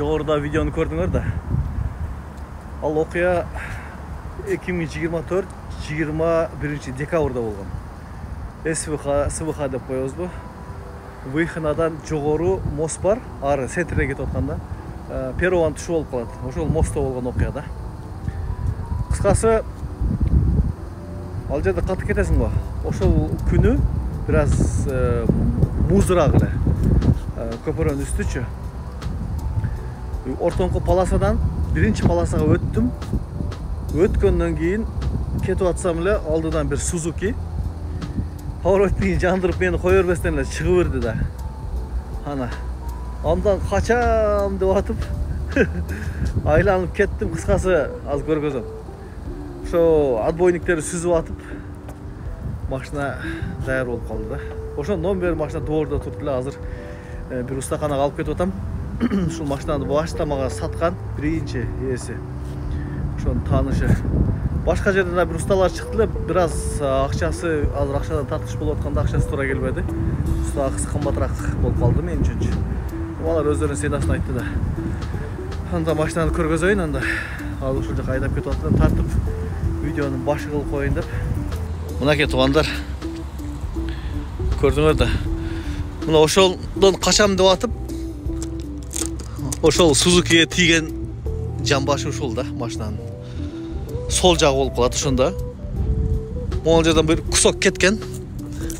жогоруда видеону көрдүңөр да. Ал окуя 2024-21 декабрда болгон. СВХ деп коебузбу. Выйханадан жогору мост бар, ары центрге кетип атканда первый тушу болуп калат. Ошол мостто болгон окуя да. Кыскасы ал жерде катып кетесиң го. Ошол күнү бираз музурак эле. Көпөрөнүн үстүчү. Ортоңку полосадан биринчи полосага өттүм. Өткөндөн кийин кетип атсам эле алдыдан бир Suzuki поворотнигин жандырып мени кое бербестен эле чыгып берди да. Андан качам деп атып айланып кеттим. Кыскасы аз көргөзөм. Ошо отбойниктери сүзүп атып машина даяр болуп калды да. Ошондон бери машина двордо турду эле. Азыр бир устаканага алып кетип атам. Ушул машинаны башта мага саткан биринчи ээси. Ошонун таанышы. Башка жерден да бир усталар чыкты эле. Бираз акчасы, азыр акчадан тартыш болуп атканда акчасы туура келбеди. Уста акысы кымбатыраак болуп калды мен үчүнчү. Алар өздөрүнүн сыйнасын айтты да. Анда машинаны көргөзөйүн, анда ал ушул жака айдап кетип атып, тартып видеонун башы кылып коеюн деп. Мынакей туугандар. Көрдүңөр да. Мына ошолдон качам деп атып, ошол Suzuki'ге тийген жамбашы ушул да машинанын. Сол жагы болуп калат ошондо. Могул жерден бир кусок кеткен.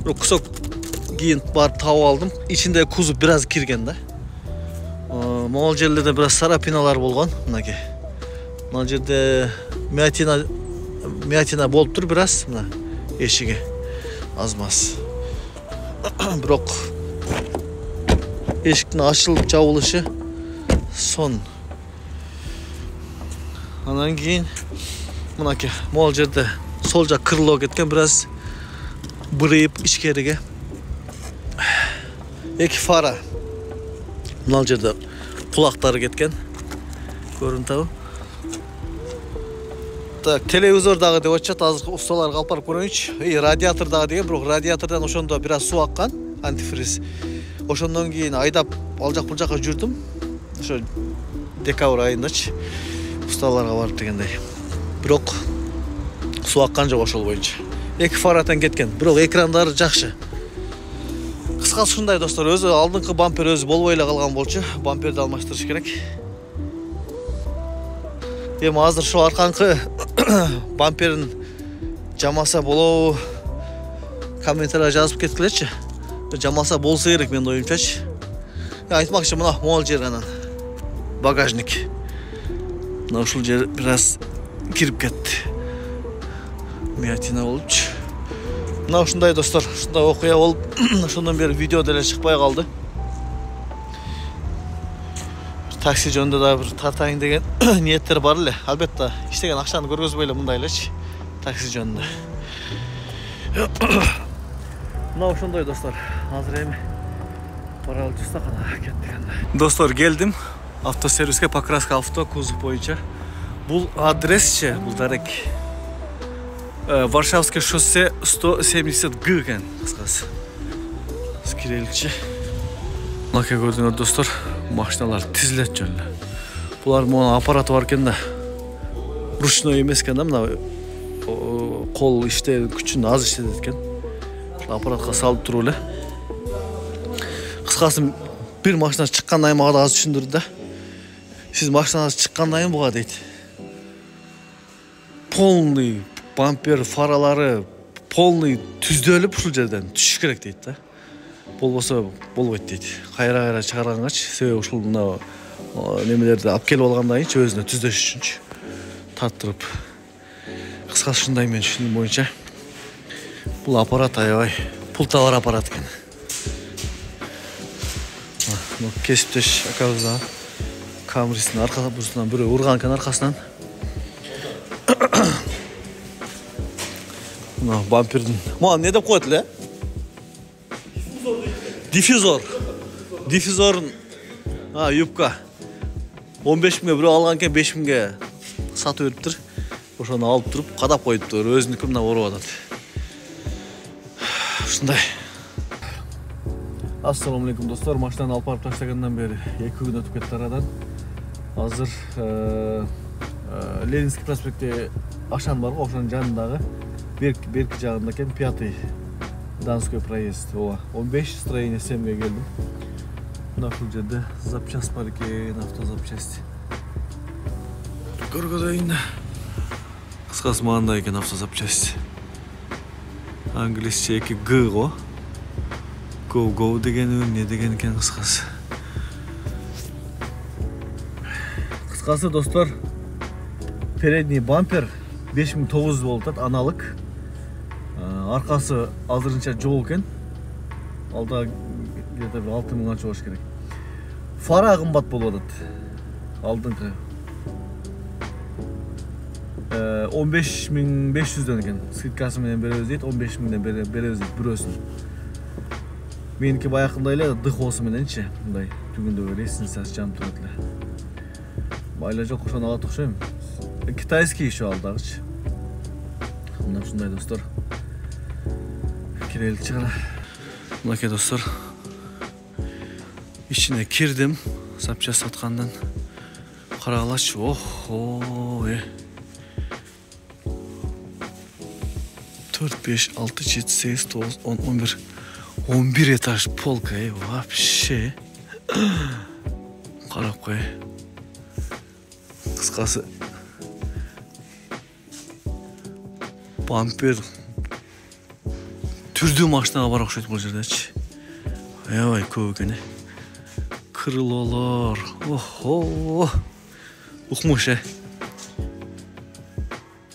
Бирок кусок кийин барып таап алдым. Ичинде кузов бираз кирген да. Могул жерлерде бираз сарапиналар болгон. Мынакей. Мына жерде миятина болуптур бираз, мына эшиги аз-маз. Бирок эшиктин ачылып жабылышы сон. Андан кийин мынакей могул жерде сол жак крыло кеткен, бираз бырыйып ичкериге. Эки фара. Мына жерде кулактары кеткен. Көрүнүп так, телевизор дагы деп атышат. Азыр усталарга алып барып көрөйүнчү. Радиатор дагы деген, бирок радиатордон ошондо бираз суу аккан, антифриз. Ошондон кийин айдап ал жак бул жака жүрдүм. Ошо декабрь айындачы усталарга барып дегендей. Бирок суу аккан жок ошол боюнча. Эки фаратан кеткен, бирок экрандары жакшы. Кыскасы ушундай достор, өзү алдыңкы бампер өзү болбой эле калган болчу. Бамперди алмаштырыш керек. Эми азыр ошо арканкы бамперин жамаса болобу? Комментарийге жазып кеткилечи. Жамаса болсо керек менин оюмчачы. Айтмакчы, мына могул жер анан багажник. Мына ушул жер бираз кирип кетти. Миятина болупчу. Мына ушундай достор, ушундай окуя болуп, ошондон бери видео деле чыкпай калды. Такси жөнүндө да бир тартайын деген ниеттер бар эле. Албетте, иштеген акчаны көргөзбөй эле мындай элечи. Такси жөнүндө. Мына ошондой достор. Азыр эми баралы устаканага кеттик анда. Достор, келдим. Автосервиске, Покраска авто кузов боюнча. Бул адресчи, бул дарек Варшавский шоссе 170Г экен, кыскасы. Скиреликчи. Мынакей көрдүңөр достор, машиналар тизилет жөн эле. Булар монун аппараты бар экен да. Ручной эмес экен да, мына кол иште күчүн аз иштетет экен. Аппаратка салып туруп эле. Кыскасы бир машина чыккандан кийин мага да аз түшүндүрдү да. Сиз машинаңыз чыккандан кийин буга дейт. Полный бампер фаралары полный түздөлүп ушул жерден түшүш керек дейт да. Болбосо болбойт дейт. Кайра чыгаргангачы, себеби ушул мына немелерди алып келип алгандан кийинчи өзүнө түздөш үчүнчү тарттырып. Кыскасы ушундай мен түшүнүм боюнча. Бул аппарат аябай пулталар аппарат экен. Кесиптеш акабыздан камерасынын аркасынан бирөө урган экен аркасынан. Мына бампердин. Мына не деп коет эле? Диффузор. Диффузорун юбка 15 миңге бирөө алган экен, 5 миңге сатып бериптир. Ошону алып туруп кадап коюптур. Өзүнүкү мына ороп атат. Ушундай. Ассаламу алейкум достор. Машинаны алып барып таштагандан бери 2 күн өтүп кетти арадан. Азыр Ленинский проспектте Ашан бар, ошонун жанындагы берки жагында экен, 5-й Донской проезд. 15 строение 7-ге келдим. Мына ушул жерде запчасть бар экен, автозапчасть. Көргөзөйүн. Кыскасы мындай экен автозапчасть. Англисче G го. Go деген эмне деген экен кыскасы. Кыскасы достор, передний бампер 5900 болуп атат, аналык. Аркасы азырынча жок экен. Алда где-то 6000 канча болуш керек. Фара кымбат болуп атат. Алдыңкы 15500 экен. Скидкасы менен беребиз дейт, 15000ден беребиз дейт бирөөсүн. Меники баягындай эле дыхоосу мененчи, мындай түгүндөгү лестницасы жанып турат эле. Байла жок, ошону алат окшойм. Китайский еще алдагычы. Мына ушундай достор. Кирелик чыгара. Мынакей достор. Ичине кирдим, запчасть саткандан. Карагалачы. Охо, 4, 5, 6, 7, 8, 9, 10, 11. 11 этаж полка, вообще. Карап кой. Кыскасы бампер түрдүү машинага бар окшойт бул жердечи. Аябай көп экен. Крылолор. Охо. Укмуш.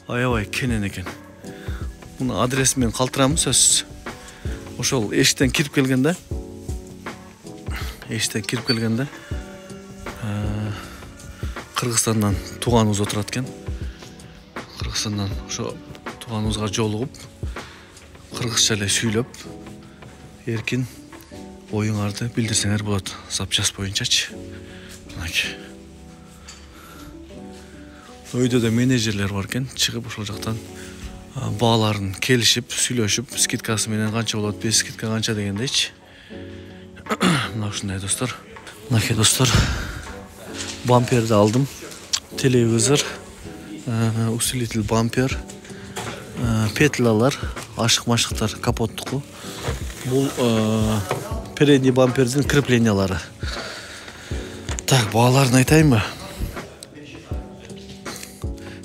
Аябай кенен экен. Муну адрес менен калтырамын сөзсүз. Ошол эшиктен кирип келгенде Кыргызстандан тууганыбыз отурат экен. Кыргызстандан ошо тууганыбызга жолугуп, кыргызча эле сүйлөп, эркин оюңарды билдирсеңер болот, запчасть боюнчачы. Мынакей. Өйдө да менеджерлер бар экен, чыгып ошол жактан бааларын келишип, сүйлөшүп, скидкасы менен канча болот, без скидка канча дегендейчи. Мына ушундай достор. Мынакей достор. Бамперди алдым. Телевизор, усилитель бампер, петлялар, ашык-машыктар, капоттуку. Бул передний бампердин креплениялары. Так, бааларын айтайынбы?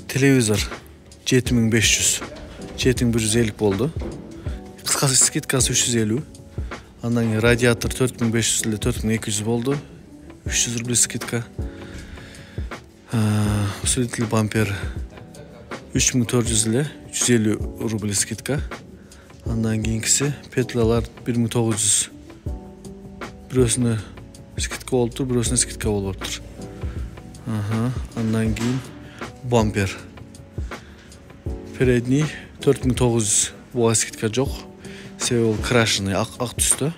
Телевизор 7500, 7150 болду. Кыскасы скидкасы 350. Андан кийин радиатор 4500 эле 4200 болду. 300 рубль скидка. Усилитель бампер 3400 эле 350 рубль скидка. Андан кийинкиси петлялар 1900. Бирөөсүнө скидка болуптур, бирөөсүнө скидка болуптур. Андан кийин бампер передний 4900. Буга скидка жок. Себеби ол крашеный, ак түстө.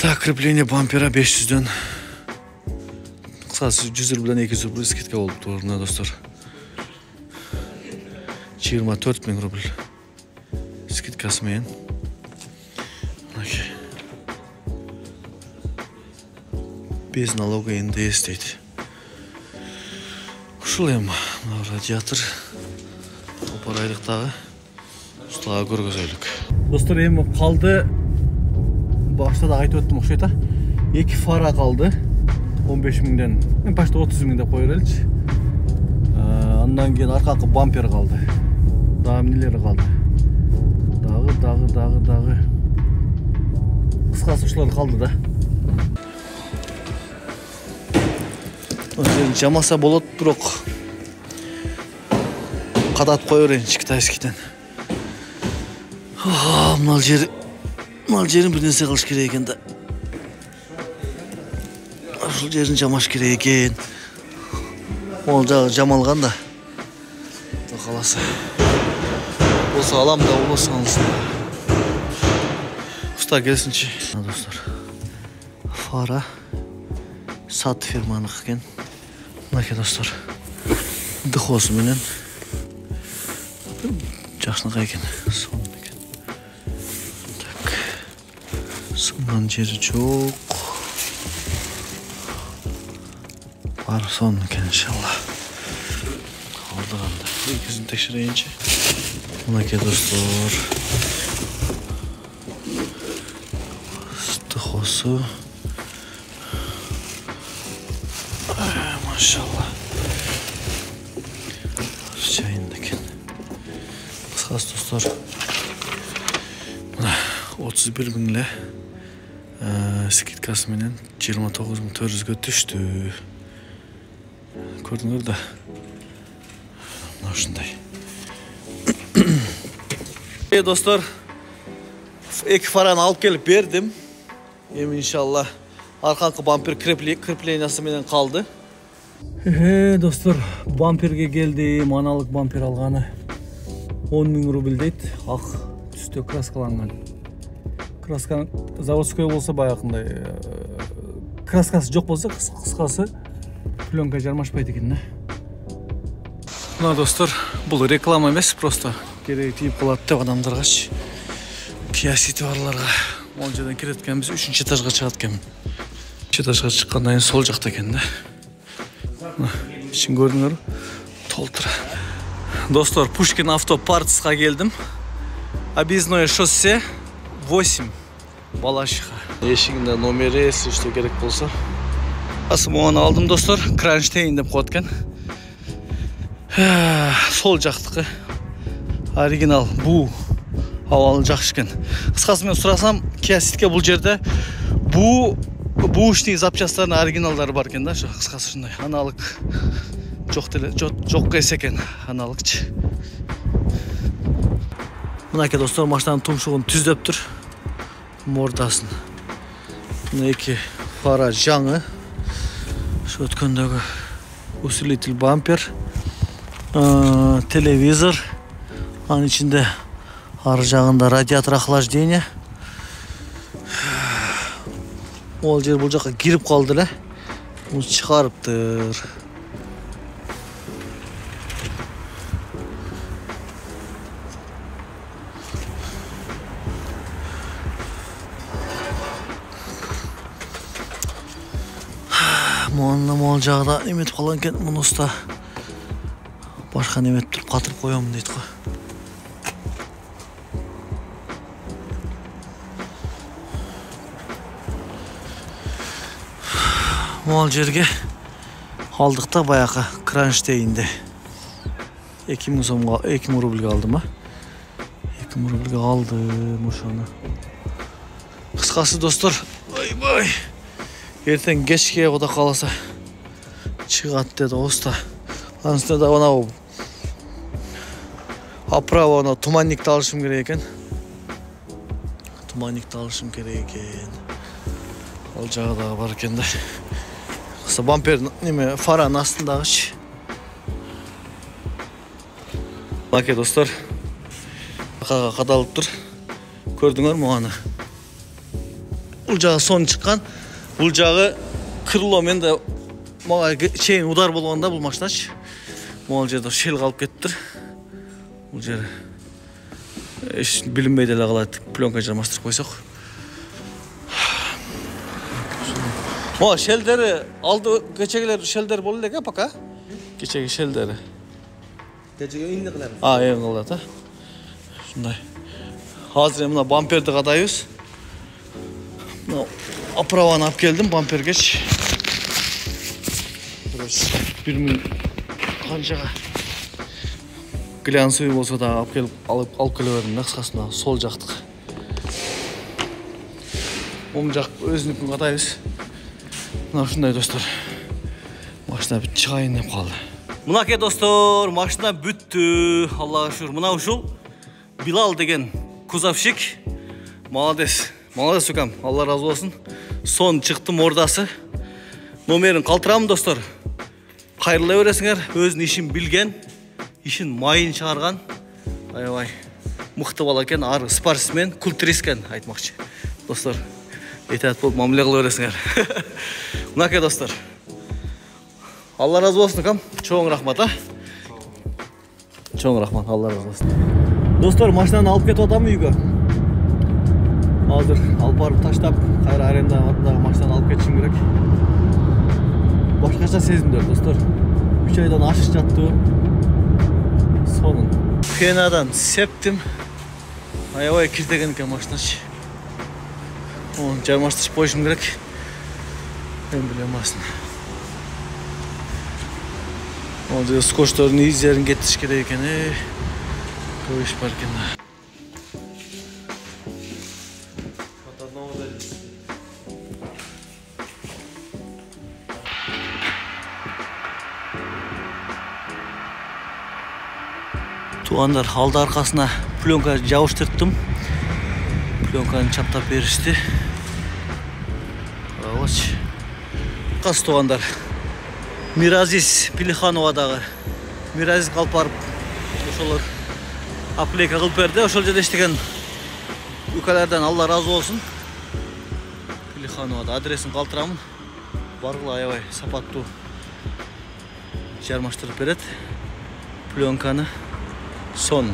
Так, крепление бампера 500дөн. Кыскасы 100 рубльден 200 рубль скидка болуптур, достор. 24000 рубль скидкасы менен. Без налога НДС дейт. Ушул эми радиатор опарайлык дагы устага көргөзөлүк. Достор, эми калды, башта да айтып өттүм окшойт. 2 фара калды. 15000ден, мен почти 30000 деп кое береличи. Андан кийин аркакы бампер калды. Дагы эмнелери калды? Дагы. Кыскасы ушулар калды да. Жамаса болот, бирок кадат кое берейинчи китайскийден. Мына жерин бир нерсе кылыш керек экен да. Ушул жерин жамаш керек экен. Ол жагы жамалган да. Каласы. Болсо алам да, болбосо алсын. Уста келсинчи. Достор. Фара Сат фирманыкы экен. Мынакей достор. Дыхоосу менен. Жакшынакай экен. Так. Сынган жери жок. Бар сон екен иншалла. Алдығанда. Екізін текшірейінші. Мінекей достар. Стықосы. Машалла. Чайын екен. Қысқасы достар. 31 мыңле скидкасы менен 29.400-ге түштү. Көрдүңөр да. Мына ушундай. Достар, эки фараны алып келип бердим. Эми иншалла арканкы бампер креплениясы менен калды. Достар, бамперге келдим. Аналык бампер алганы 10 000 рубль дейт. Ак түстө краскаланган. Краска заводской болса баягындай. Краскасы жок болса, кыскасы пленка жармашпайт экен да. Мына достар, бул реклама эмес, просто керек тиіп калат деп адамдаргачы. Киясити барларга. Ол жерден кирет экенбиз, 3-чы этажга чыгат экен. 3-чы этажга чыккандан кийин сол жакта экен да. Ишин көрдүңөр? Толтура. Достар, Пушкин автопартсқа келдім. Объездное шоссе 8 Балашиха. Ешігінде номері, если что керек болса. Асым оны алдым достар. Кронштейн деп коет экен. Сол жақтықы. Оригинал бу авалы жакшы экен. Кыскасы мен сурасам, Кияситке бул жерде бушный запчастарын оригиналдары бар экен да. Кыскасы ушундай. Аналык жок эс экен, аналыкчы. Мынакей достар, машинанын тумшугун түздөптүр. Мордасын. Мына эки фара жаңы. Ошо өткөндөгү усилитель бампер, телевизор, анын ичинде ар жагында радиатор охлаждения. Ол жер бул жакка кирип калды эле. Муну чыгарыптыр. Мол жагда эметип калган экен, муну уста башка неметип туруп катырып коёмун дейт го. Мол жерге алдык да баягы Кронштейнде 2000 сомго 2000 рубльге алдым а. 2000 рубльге алдым ошону. Кыскасы достор, ойбой. Ертең кешке Кудай кааласа чыгат деди уста. Анысында да анау оправа туманникти алышым керек экен. Туманникти алышым керек экен. Ал жагы да бар экен да. Кыса бампер неме фаранын астындагычы. Мынакей достор, аркага кадалыптыр. Көрдүңөрмү аны? Бул жагы сон чыккан. Бул жагы крыло менде мага чейин удар болгонда бул машиначы. Могул жерде шел калып кеттир. Бул жер эч билинбей деле калат. Пленка жармаштырып койсок. Могу шелдери алды кечегилер шелдер болду элек пока. Кечеги шелдери. Кечеге эмне кылабыз? Эң кылат а. Ушундай. Азыр мына бамперди кадайбыз. Мына оправаны алып келдим бампергечи. 1000 канчага глянцевый болсо да алып келе бердим да, кыскасында сол жактык. Оң жак өзүнүкүн катайбыз. Мына ушундай достор. Машина бүт чыгайын деп калды. Мынакей достор, машина бүттү. Аллага шүкүр. Мына ушул Билал деген кузовщик. Молодец. Молодец укам. Алла разы болсун. Сон чыкты мордасы. Номерин калтырамын достор. Кайрыла бересиңер. Өзүнүн ишин билген, ишин майын чыгарган. Аябай мыкты бала экен, ары спортсмен, культурист экен айтмакчы. Достор, этаат болуп мамиле кыла бересиңер. Мынакей достор. Алла разы болсун укам. Чоң рахмат а. Чоң рахмат, Алла разы болсун. Достор, машинаны алып кетип атам үйгө. Азыр алып барып таштап, кайра арендадагы машинаны алып кетишим керек. башкача сезимдер достор. 3 айдан ашык жаттуу. Сонун. Пенадан септим. Аябай киртеген экен машиначы. Оны жармаштырып коюшум керек. Мен билем асын. Оны скотчтордун изтерин кетириш керек экен. Көп иш бар экен. Тугандар, алды аркасына пленка жабыштырдым. Пленканы чаптап беришти. Карабачы. Кас тугандар. Миразис Пилихановадагы Миразис калып барып, ошолор аплейка кылып берди. Ошол жерде иштеген үкалерден Алла разы болсун. Пилихановада адресин калтырамын. Баргыла аябай сапаттуу жармаштырып берет. Пленканы сон